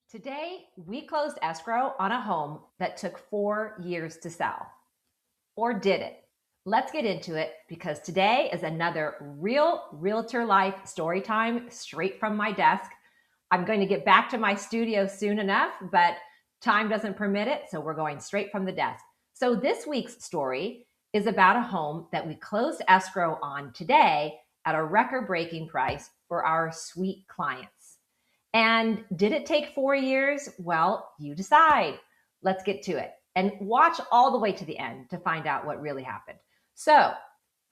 Today, we closed escrow on a home that took 4 years to sell. Or did it? Let's get into it because today is another real realtor life story time straight from my desk. I'm going to get back to my studio soon enough, but time doesn't permit it, so we're going straight from the desk. So this week's story is about a home that we closed escrow on today at a record-breaking price for our sweet clients. And did it take 4 years? Well, you decide. Let's get to it and watch all the way to the end to find out what really happened. So,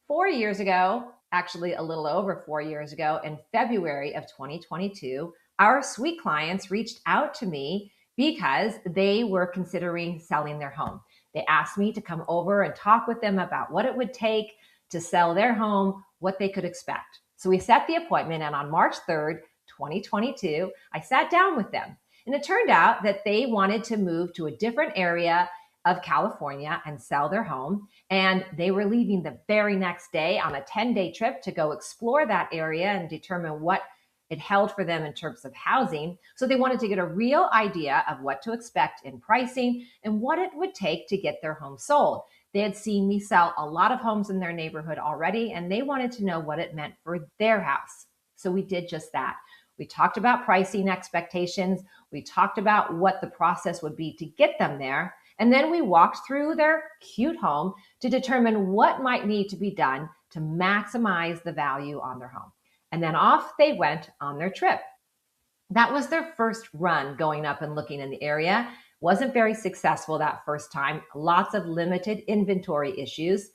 4 years ago, actually a little over 4 years ago, in February of 2022, our sweet clients reached out to me because they were considering selling their home. They asked me to come over and talk with them about what it would take to sell their home, what they could expect. So we set the appointment, and on March 3rd, 2022, I sat down with them. And it turned out that they wanted to move to a different area of California and sell their home. And they were leaving the very next day on a 10-day trip to go explore that area and determine what it held for them in terms of housing. So they wanted to get a real idea of what to expect in pricing and what it would take to get their home sold. They had seen me sell a lot of homes in their neighborhood already, and they wanted to know what it meant for their house. So we did just that. We talked about pricing expectations. We talked about what the process would be to get them there. And then we walked through their cute home to determine what might need to be done to maximize the value on their home. And then off they went on their trip. That was their first run going up and looking in the area. Wasn't very successful that first time. Lots of limited inventory issues,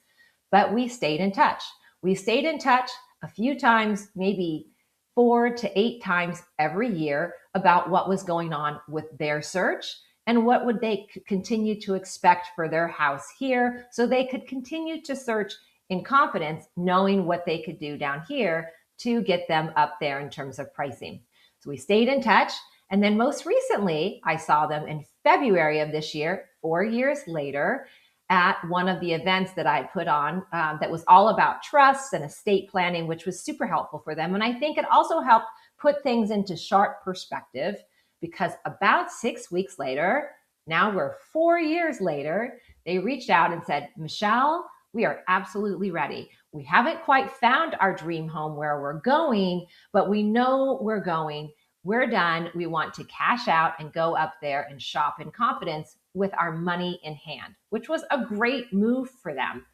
but we stayed in touch. We stayed in touch a few times, maybe 4 to 8 times every year, about what was going on with their search and what would they continue to expect for their house here, so they could continue to search in confidence, knowing what they could do down here to get them up there in terms of pricing. So we stayed in touch. And then most recently, I saw them in February of this year, 4 years later, at one of the events that I put on that was all about trusts and estate planning, which was super helpful for them. And I think it also helped put things into sharp perspective, because about 6 weeks later, now we're 4 years later, they reached out and said, Michelle, we are absolutely ready. We haven't quite found our dream home where we're going, but we know we're going. We're done. We want to cash out and go up there and shop in confidence with our money in hand, which was a great move for them.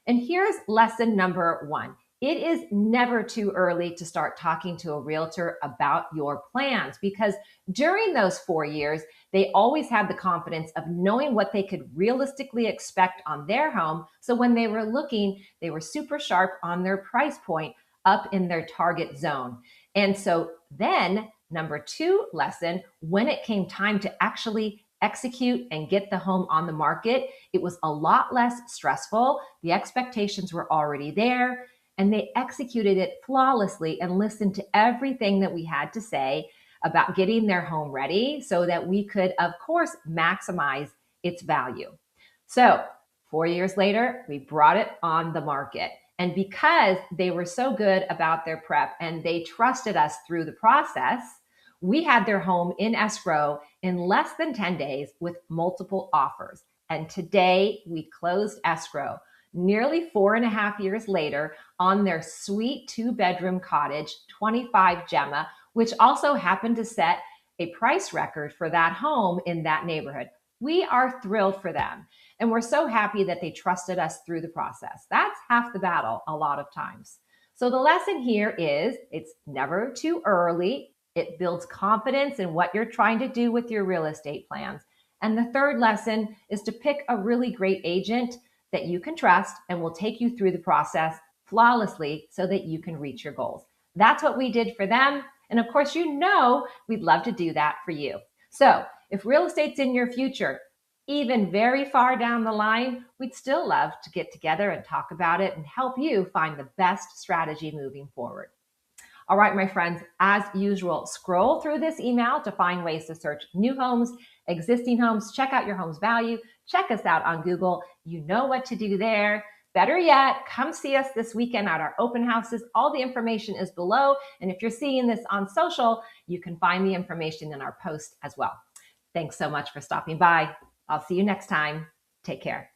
And here's lesson number 1. It is never too early to start talking to a realtor about your plans, because during those 4 years, they always had the confidence of knowing what they could realistically expect on their home. So when they were looking, they were super sharp on their price point up in their target zone. And so then, number 2 lesson, when it came time to actually execute and get the home on the market, it was a lot less stressful. The expectations were already there, and they executed it flawlessly and listened to everything that we had to say about getting their home ready so that we could, of course, maximize its value. So 4 years later, we brought it on the market. And because they were so good about their prep and they trusted us through the process, we had their home in escrow in less than 10 days with multiple offers. And today we closed escrow nearly 4.5 years later on their sweet 2-bedroom cottage, 25 Gemma, which also happened to set a price record for that home in that neighborhood. We are thrilled for them. And we're so happy that they trusted us through the process. That's half the battle a lot of times. So the lesson here is it's never too early. It builds confidence in what you're trying to do with your real estate plans. And the third lesson is to pick a really great agent that you can trust and will take you through the process flawlessly so that you can reach your goals. That's what we did for them. And of course, we'd love to do that for you. So if real estate's in your future, even very far down the line, we'd still love to get together and talk about it and help you find the best strategy moving forward. All right, my friends, as usual, scroll through this email to find ways to search new homes, existing homes, check out your home's value, check us out on Google. You know what to do there. Better yet, come see us this weekend at our open houses. All the information is below. And if you're seeing this on social, you can find the information in our post as well. Thanks so much for stopping by. I'll see you next time. Take care.